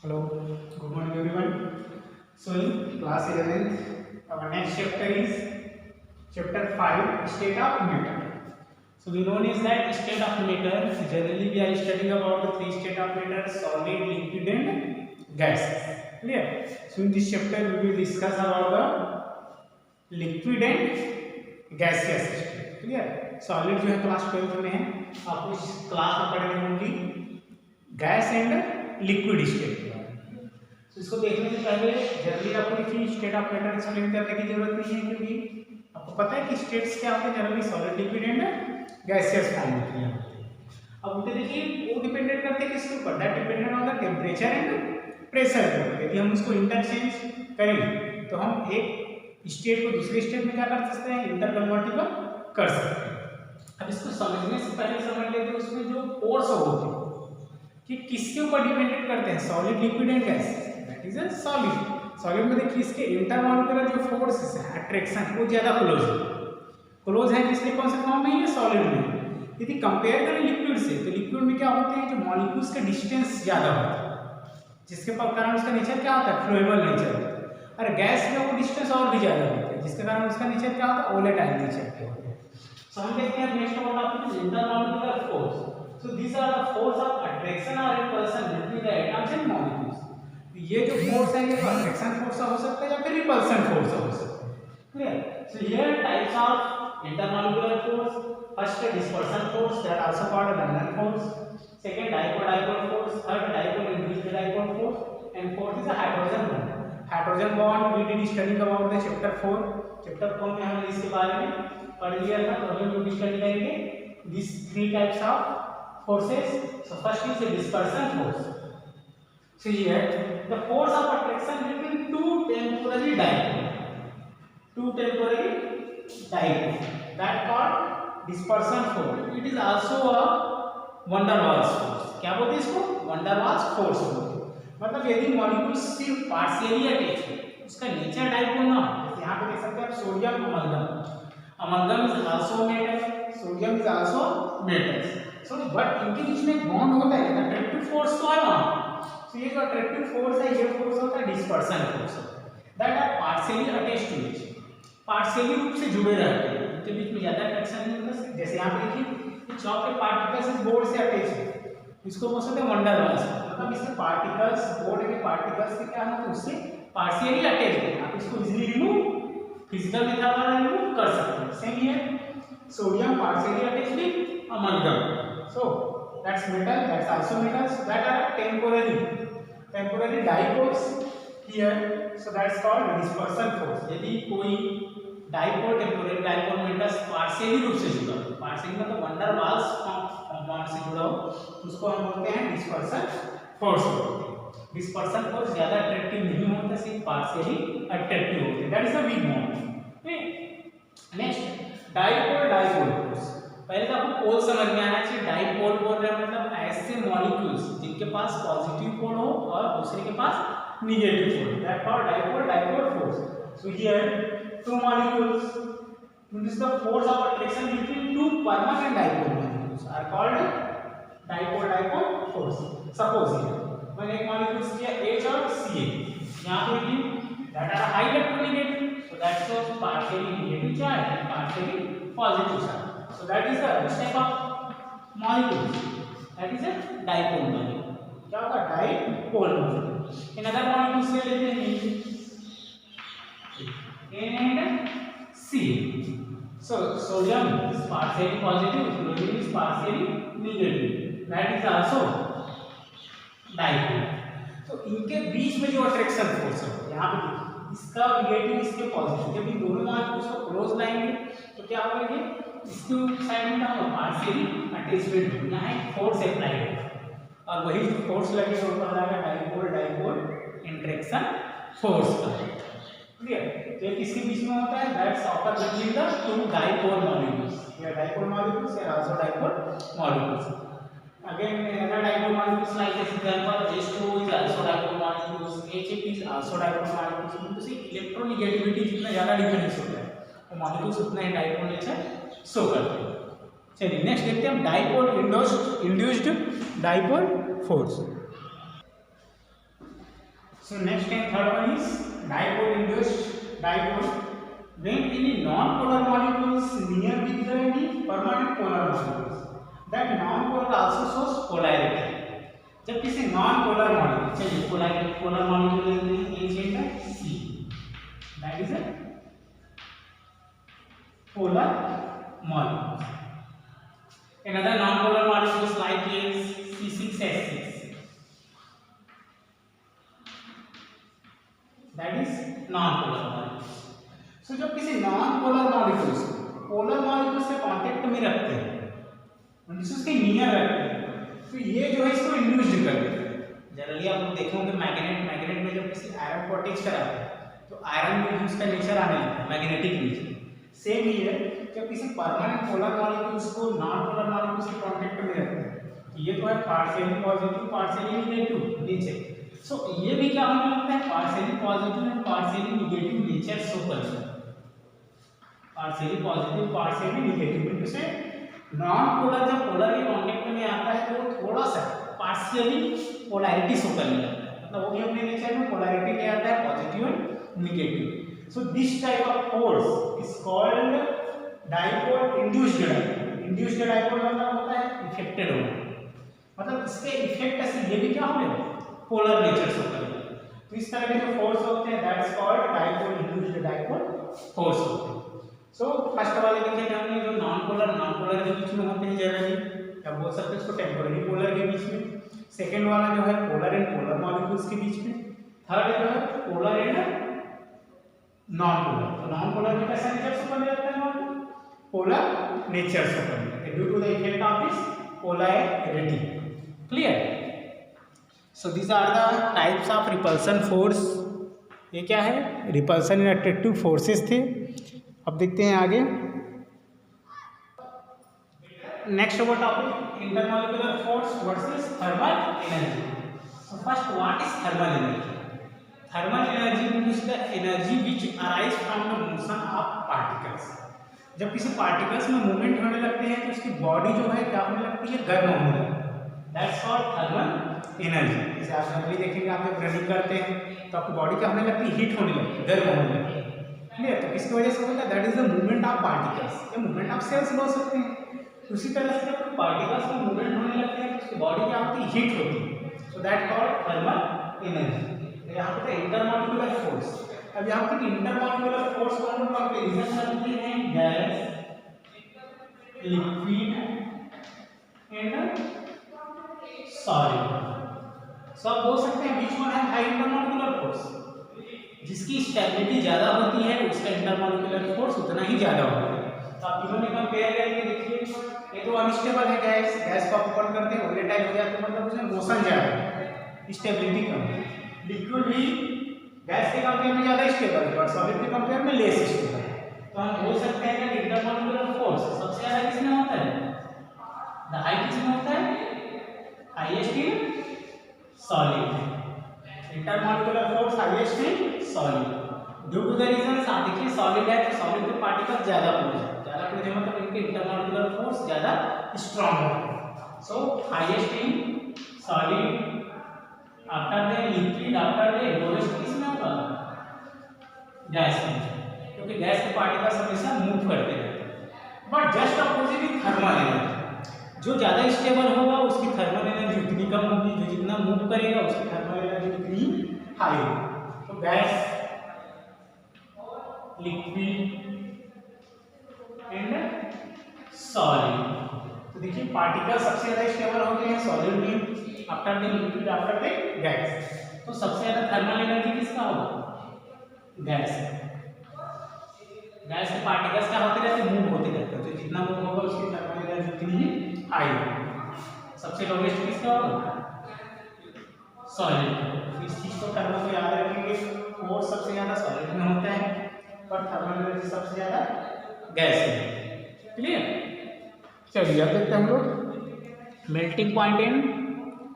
Hello, good morning everyone. So in class 11th, our next chapter is chapter 5, state of matter. So we know is that state of matter. Generally we are studying about the three state of matter: solid, liquid, and gases. Clear? So in this chapter we will discuss about the liquid and gaseous state. Clear? Solid जो है class 12th में है, आप इस class में पढ़ने होंगी gas and liquid state के बारे में। तो इसको देखने से पहले जनरली आपको देखिए स्टेट ऑफ मैटर एक्सप्लेन करने की जरूरत नहीं है, क्योंकि आपको पता है कि स्टेट्स क्या होते हैं, generally solid, liquid and gaseous form होती है। अब उनके देखिए वो डिपेंडेंट करते हैं किसके ऊपर, that dependent on the temperature and pressure के ऊपर। यदि हम उसको इंटरचेंज करें तो हम एक स्टेट को दूसरे स्टेट में क्या कर सकते हैं, इंटरकन्वर्टिबल कर सकते हैं। अब इसको समझने से पहले समझ लेते हैं उसमें जो फोर्स होते हैं कि किसके ऊपर डिपेंडेंट करते हैं, solid, liquid and gas. That is a solid. Solid में देखिए इसके इंटरमॉलिक्यूलर जो फोर्सेस है, अट्रैक्शन, वो ज्यादा क्लोज है इसलिए कौन से फॉर्म में है, सॉलिड में। यदि कंपेयर करें लिक्विड से तो लिक्विड में क्या होते हैं, जो मॉलिक्यूल्स का डिस्टेंस ज्यादा होता है, जिसके कारण उसका नेचर क्या होता है, फ्लोएबल नेचर होता है। और गैस में वो डिस्टेंस और भी ज्यादा होता है, जिसके कारण उसका नेचर क्या होता है, वोलेटाइल नेचर के होता है। सो हम देखते हैं next topic intermolecular force. So these are the force of attraction or repulsion between the atoms and molecules. ये जो फोर्स है ये अट्रैक्शन फोर्स हो सकता है या फिर रिपल्शन फोर्स हो सकता है। Clear? So here types of intermolecular force. First dispersion force, that also called London force. Second dipole force. Third dipole induced dipole force. And fourth is a hydrogen bond. Hydrogen bond we did study about the chapter 4. Chapter 4 में हमने इसके बारे में पढ़ लिया था, तो अभी हम स्टडी करेंगे these three types of forces. So first is the dispersion force. So here the force of attraction between two temporary dipoles, that called dispersion force. It is also a van der Waals force. क्या बोलते हैं इसको, van der Waals force बोलते हैं। मतलब यदि molecule सिर्फ partially attach है, उसका नेचर डाइपोल ना हो, यहाँ पे देख सकते हैं आप sodium amalgam is also metal, sodium is also metals. So but इनके बीच में एक बॉन्ड होता है, अट्रैक्टिव फोर्स तो है वहां। सो ये जो अट्रैक्टिव फोर्स है, ये फोर्स होता है dispersion force, that are partially attached to each, partially रूप से जुड़े रहते हैं, इनके बीच में ज्यादा अट्रैक्शन नहीं होता। जैसे यहाँ पे देखिए चॉक के पार्टिकल्स इस बोर्ड से अटैच है, इसको बोल सकते हैं van der Waals। मतलब इसके पार्टिकल्स, बोर्ड के पार्टिकल्स के क्या होते हैं, उससे पार्शियली अटैच है। आप इसको इजीली रिमूव, फिजिकल मेथड द्वारा रिमूव कर सकते हैं। Same here sodium partially attached with amalgam. So that's metal, that's also metals that are temporary dipoles here. So that's called dispersion force. यदि कोई dipole, temporary dipole metals partially रूप से जुड़ा हो, पार्शियली मतलब van der Waals कंपाउंड से जुड़ा हो, उसको हम बोलते हैं डिस्पर्सन फोर्स। डिस्पर्सन फोर्स ज्यादा अट्रैक्टिव नहीं होता, सिर्फ पार्शियली अट्रैक्टिव होते हैं, that is the weak bond. Next dipole force. पहले तो आपको पोल समझ में आना चाहिए। डाइपोल बोल रहे हैं मतलब ऐसे मॉलिक्यूल्स जिनके पास पॉजिटिव पोल हो और दूसरे के पास negative pole, that called dipole force. So here two molecules means the force of attraction between two permanent dipole molecules are called dipole force. Suppose here when एक molecules किया H और Ca, यहाँ पे भी that are high electronegative, so that shows partially negative charge and partially positive charge. So that is the type of molecule, that is a dipole molecule. क्या होगा, dipole molecule. In other molecules ले लेते हैं N and C. So sodium is partially positive, chlorine is partially negative. That is also dipole. So इनके बीच में जो attraction force है, यहाँ पे इसका नेगेटिव, इसके पॉजिटिव, जब इन दोनों मॉलिक्यूल्स को क्लोज लाएंगे तो क्या होगा, इसके साइड में क्या होगा, पार्शियली अटैचमेंट होगा, यहाँ एक फोर्स अप्लाई होगा और वही जो फोर्स लगेगा वो कहलाएगा डाइपोल इंटरेक्शन फोर्स। क्लियर? तो ये किसके बीच में होता है, that's occur between the two dipole molecules. Here dipole molecules, here also dipole molecules. Again another dipole molecules like this example H2 is also dipole molecules, HF is also dipole molecules। तो सी electronegativity जितना ज्यादा difference होता है वो molecules उतना ही dipole nature show करते हैं। चलिए नेक्स्ट देखते हैं हम dipole induced dipole force. So next and third one is dipole induced dipole. When any non-polar molecules near with the permanent polar molecules, that non-polar also shows polarity. जब किसी non-polar molecule, चलिए polar molecule में A change है C, that is a polar molecule. Another non-polar molecules like is C6H6, that is non-polar molecules. So जब किसी non-polar molecules polar molecules से contact में रखते हैं, उसके नियर रखते हैं, तो ये जो है इसको इंड्यूस्ड करते हैं. जनरली आप लोग देखोगे मैग्नेट में जब किसी आयरन को अटैच कराते हैं तो आयरन में उसका नेचर आने लगता है, मैग्नेटिक नेचर. सेम ही है जब किसी परमानेंट पोलर मॉलिक्यूल्स को नॉन पोलर मॉलिक्यूल्स के कांटेक्ट में रखते हैं, ये तो है partially positive partially negative nature. So ये भी क्या होने लगता है, partially positive and partially negative nature show करता है. पार्शियली पॉजिटिव पार्शियली नेगेटिव से नॉन पोलर जब पोलर के कांटेक्ट में आता है तो थोड़ा सा पार्शियली पोलैरिटी शो करने लगता है. मतलब वो भी अपने नेचर में पोलैरिटी ले आता है, positive and negative. So this type of force is called dipole induced dipole. Induced dipole मतलब होता है इफेक्टेड होना, मतलब इसके इफेक्ट से ये भी क्या होगा, पोलर नेचर शो करेगा. तो इस तरह के जो फोर्स होते हैं that is called dipole induced dipole force होते हैं. सो फर्स्ट वाले देखेंगे हमने जो नॉन पोलर के बीच में होते हैं जनरली, क्या बोल सकते हैं इसको, टेम्पोररी पोलर के बीच में. सेकंड वाला जो है पोलर एंड पोलर मॉलिक्यूल्स के बीच में. थर्ड जो है पोलर एंड नॉन पोलर. तो नॉन पोलर में कैसा नेचर शो करने लगता है, पोलर नेचर शो करने लगता है due to the effect of this polarity. Clear. So these are the types of repulsion force. ये क्या है, रिपल्सन एंड अट्रैक्टिव फोर्सेस थे. अब देखते हैं आगे. Next our topic intermolecular force versus thermal energy. So first what is thermal energy. Thermal energy means the energy which arise from the motion of particles. जब किसी पार्टिकल्स में movement होने लगते हैं तो उसकी बॉडी जो है क्या होने लगती है, गर्म होने लगती है. That's called thermal energy. जैसे आप जनरली देखेंगे, आप जब रनिंग करते हैं तो आपकी बॉडी क्या होने लगती है, हीट होने लगती है, गर्म होने लगती है. क्लियर. तो किसकी वजह से होगा, that is the movement of particles. ये मूवमेंट ऑफ सेल्स बोल सकते हैं. उसी तरह से जब पार्टिकल्स में मूवमेंट होने लगते हैं तो उसकी बॉडी क्या होती है, हीट होती है. So that called thermal energy. यहाँ पे इंटरमॉलिक्यूलर फोर्स. अब यहाँ पे इंटरमॉलिक्यूलर फोर्स को हम कंपैरिजन करते हैं गैस, लिक्विड एंड सॉलिड. सब बोल सकते हैं बीच में है हाई इंटरमॉलिक्यूलर फोर्स. जिसकी स्टेबिलिटी ज्यादा होती है उसका इंटरमॉलिक्यूलर फोर्स उतना ही ज्यादा होता है. तो आप तीनों में कंपेयर करके देखिए, ये तो अनस्टेबल है गैस को आप ओपन करते हैं वोलेटाइल हो जाता है, मतलब उसमें मोशन ज्यादा है, स्टेबिलिटी कम है. लिक्विड भी गैस के कंपेयर में ज्यादा स्टेबल है और सॉलिड के कंपेयर में लेस स्टेबल है. तो हम बोल सकते हैं कि इंटरमॉलिक्यूलर फोर्स सबसे ज्यादा किसमें होता है, द हाई किसमें होता है, highest in solid. Intermolecular force highest in solid due to the reasons. आप देखिए सॉलिड है तो सॉलिड के पार्टिकल्स ज्यादा क्लोज है, मतलब इनके इंटरमॉलिक्यूलर फोर्स ज्यादा स्ट्रांग है. सो highest in solid, after the liquid, after the lowest किसमें होगा, गैस में, क्योंकि गैस के पार्टिकल्स हमेशा मूव करते रहते हैं. But just opposite in thermal energy. जो ज्यादा स्टेबल होगा उसकी थर्मल एनर्जी उतनी कम होगी, जो जितना मूव करेगा उसकी थर्मल एनर्जी उतनी हाई होगी. तो गैस, लिक्विड एंड सॉलिड. तो देखिए पार्टिकल सबसे ज्यादा स्टेबल होते हैं सॉलिड में, after the liquid, after the gas. तो सबसे ज्यादा थर्मल एनर्जी किसका होगा, गैस. गैस के पार्टिकल्स क्या होते रहते हैं, मूव होते रहते हैं, तो जितना मूव होगा उसकी थर्मल एनर्जी उतनी ही हाई होगी. सबसे लोएस्ट किसका होगा, सॉलिड. इस चीज को थर्मल को याद रखेंगे, फोर्स सबसे ज्यादा सॉलिड में होता है पर थर्मल एनर्जी सबसे ज्यादा गैस है. क्लियर. चलिए अब देखते हैं हम लोग मेल्टिंग पॉइंट एंड,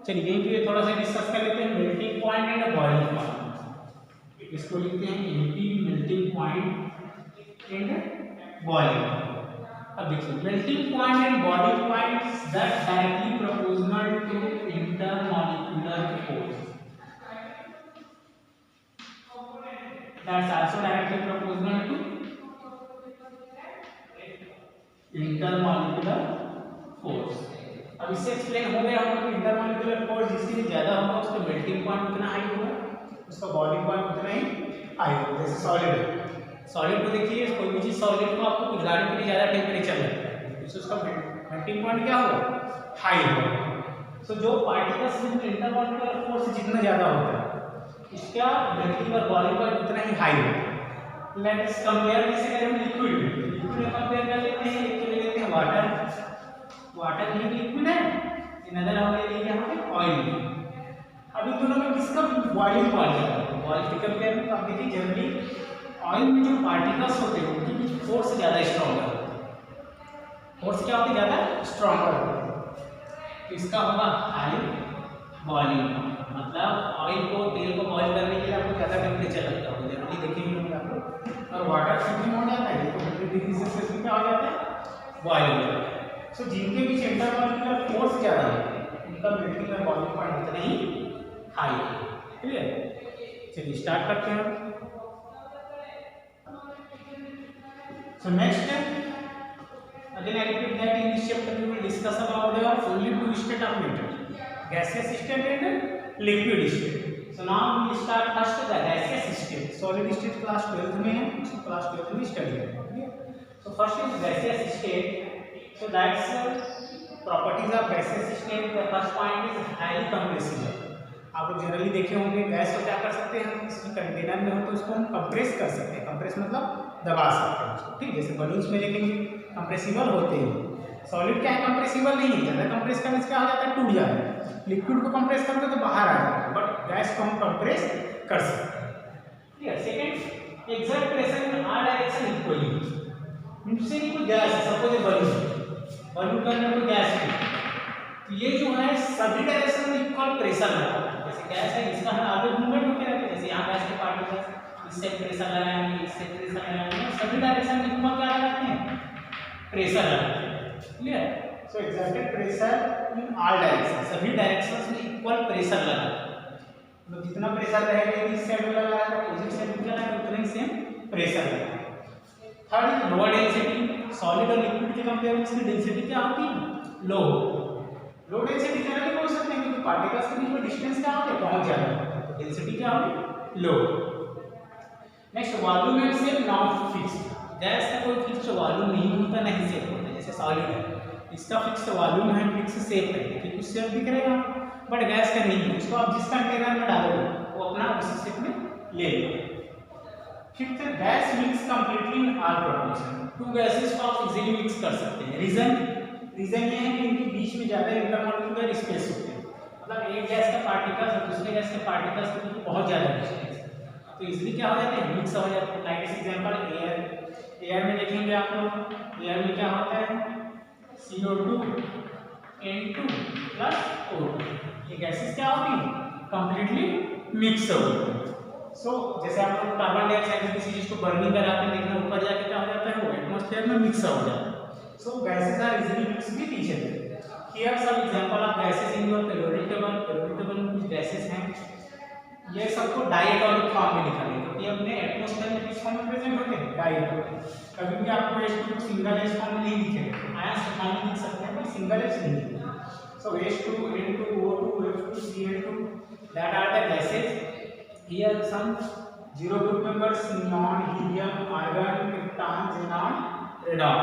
चलिए यहीं पे थोड़ा सा डिस्कस कर लेते हैं. Melting point and boiling point, इसको लिखते हैं MP, melting point and boiling. अब देखिए melting point and boiling points that directly proportional to intermolecular force. That's also directly proportional to intermolecular force. अब इससे एक्सप्लेन हो गया होगा कि इंटरमॉलिक्यूलर फोर्स जिसकी ज़्यादा होगा उसका मेल्टिंग पॉइंट उतना हाई होगा, उसका बॉइलिंग पॉइंट उतना ही हाई होगा। जैसे सॉलिड है, सॉलिड को देखिए, कोई भी चीज़ सॉलिड को आपको पिघलाने के लिए ज़्यादा टेम्परेचर लगता है, तो उसका मेल्टिंग पॉइंट क्या होगा, हाई होगा। सो जो पार्टिकल्स में इंटरमॉलिक्यूलर फोर्स जितना ज़्यादा होता है इसका मेल्टिंग और बॉइलिंग पॉइंट उतना ही हाई होगा। लेट्स कंपेयर इसे करें लिक्विड में, लिक्विड में कंपेयर कर लेते हैं, एक ले लेते हैं वाटर, वाटर भी लिक्विड है, नजर हमें ले लिया हमने ऑयल। अभी दोनों में किसका बॉइलिंग पॉइंट है, बॉइलिंग कंपेयर में आप देखिए जनरली ऑयल में जो पार्टिकल्स होते हैं उनकी फोर्स ज़्यादा स्ट्रॉन्गर होती है, फोर्स क्या होती है ज़्यादा स्ट्रॉन्गर होती है। इसका होगा हाई बॉइलिंग पॉइंट, मतलब ऑयल को तेल को बॉयल करने के लिए आपको ज़्यादा टेम्परेचर लगता होगा, जनरली देखेंगे आप लोग। और वाटर फिफ्टी हो जाता है तो 100 डिग्री सेल्सियस में क्या हो जाता है, बॉयल हो जाता है। सो जिनके बीच इंटरमॉलिक्यूलर फोर्स ज़्यादा है उनका मेल्टिंग और बॉइलिंग पॉइंट उतना ही हाई है। क्लियर, चलिए स्टार्ट करते हैं। So next again I repeat that in this chapter we will discuss about the only two state of matter, gaseous state and liquid state. So now we will start first the gaseous state. Solid state class 12th में है, उसको class 12th में study करेंगे। So first is gaseous state. So that's properties of gaseous state. The first point is highly compressible. आप लोग generally देखे होंगे gas को क्या कर सकते हैं, हम किसी कंटेनर में हो तो उसको हम कंप्रेस कर सकते हैं, कंप्रेस मतलब दबा सकते हैं उसको, ठीक। जैसे बलून्स में देखेंगे कंप्रेसिबल होते हैं। सॉलिड क्या है, कंप्रेसिबल नहीं है, ज़्यादा कंप्रेस करने से क्या हो जाता है, टूट जाता है। लिक्विड को कंप्रेस करोगे तो बाहर आ जाता है, बट गैस को हम कंप्रेस कर सकते हैं। ठीक है। Second, exert pressure in all direction equally. इनसे कोई गैस है, सपोज बलून के अंदर कोई गैस है, तो ये जो है सभी डायरेक्शन में इक्वल प्रेशर लगा। जैसे गैस है इसका है आगे मूवमेंट होते रहते हैं, जैसे यहाँ गैस के पार्टिकल्स इससे प्रेशर लगाएंगे, इससे प्रेशर लगाएंगे, सभी डायरेक्शन में इक्वल क्या लगाते हैं, प्रेशर लगाते हैं। Clear. So exerted pressure in all direction, सभी डायरेक्शंस में इक्वल प्रेशर लगाते हैं। मतलब जितना प्रेशर रहेगा इस साइड में लगा है तो अपोजिट साइड में क्या है उतना ही सेम प्रेशर लगेगा। Third is lower density. Solid और लिक्विड के कंपेयर में इसकी डेंसिटी क्या होती है, लो। लो डेंसिटी जनरली बोल सकते हैं क्योंकि पार्टिकल्स के बीच में डिस्टेंस क्या होता है, बहुत ज्यादा है, तो डेंसिटी क्या होगी, लो। Next, volume and shape not fixed. Gas का कोई फिक्स्ड वॉल्यूम नहीं होता, नहीं शेप होता। जैसे सॉलिड है, इसका फिक्स्ड वॉल्यूम है, फिक्स शेप है, देखिए कुछ शेप दिख रहा है, बट गैस का नहीं है। उसको आप जिस कंटेनर में डालोगे वो अपना उसी शेप में ले लेगा। Fifth, gas mix completely in all proportion. Two gases को आप इजीली मिक्स कर सकते हैं। रीजन ये है कि इनके बीच में ज़्यादा इंटरमॉलिक्यूलर स्पेस होते हैं, मतलब एक गैस का पार्टिकल्स और दूसरे गैस के पार्टिकल्स के बीच बहुत ज़्यादा डिस्टेंस है, तो इजीली क्या हो जाते हैं, मिक्स हो जाते हैं। लाइक एग्जांपल एयर में देखेंगे आप लोग, एयर में क्या होता है, CO2 N2 प्लस O2, ये गैसेस क्या होती हैं, कंप्लीटली मिक्स होती हैं। सो जैसे आप लोग कार्बन डाइऑक्साइड में किसी चीज को बर्निंग कराते हैं, देखना ऊपर जाके क्या हो जाता है, वो एटमॉस्फेयर में मिक्स हो जाता है। So gases are easily mix with each other. Here some example of gases in your periodic table. Periodic table में कुछ गैसेस हैं, ये सबको डायटोनिक फॉर्म में लिखा गया क्योंकि अपने एटमॉस्फेयर में किस फॉर्म में प्रेजेंट होते हैं, डायटोनिक। कभी भी आपको H2 सिंगल H फॉर्म में नहीं दिखेगा, आयंस के फॉर्म में लिख सकते हैं पर सिंगल H नहीं दिखेगा। So H2 N2 O2 F2 Cl2 that are the gases. Here some zero group members, neon, helium, argon, krypton, xenon, radon.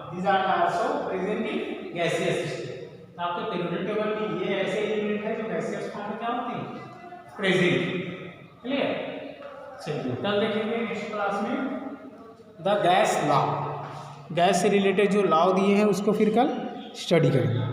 These are also present in gaseous state. तो आपके periodic table में ये ऐसे element है जो gaseous form में क्या होते हैं, प्रेजेंट। क्लियर। चलिए कल देखेंगे नेक्स्ट क्लास में द गैस लॉ। गैस से रिलेटेड जो लॉ दिए हैं उसको फिर कल स्टडी करेंगे।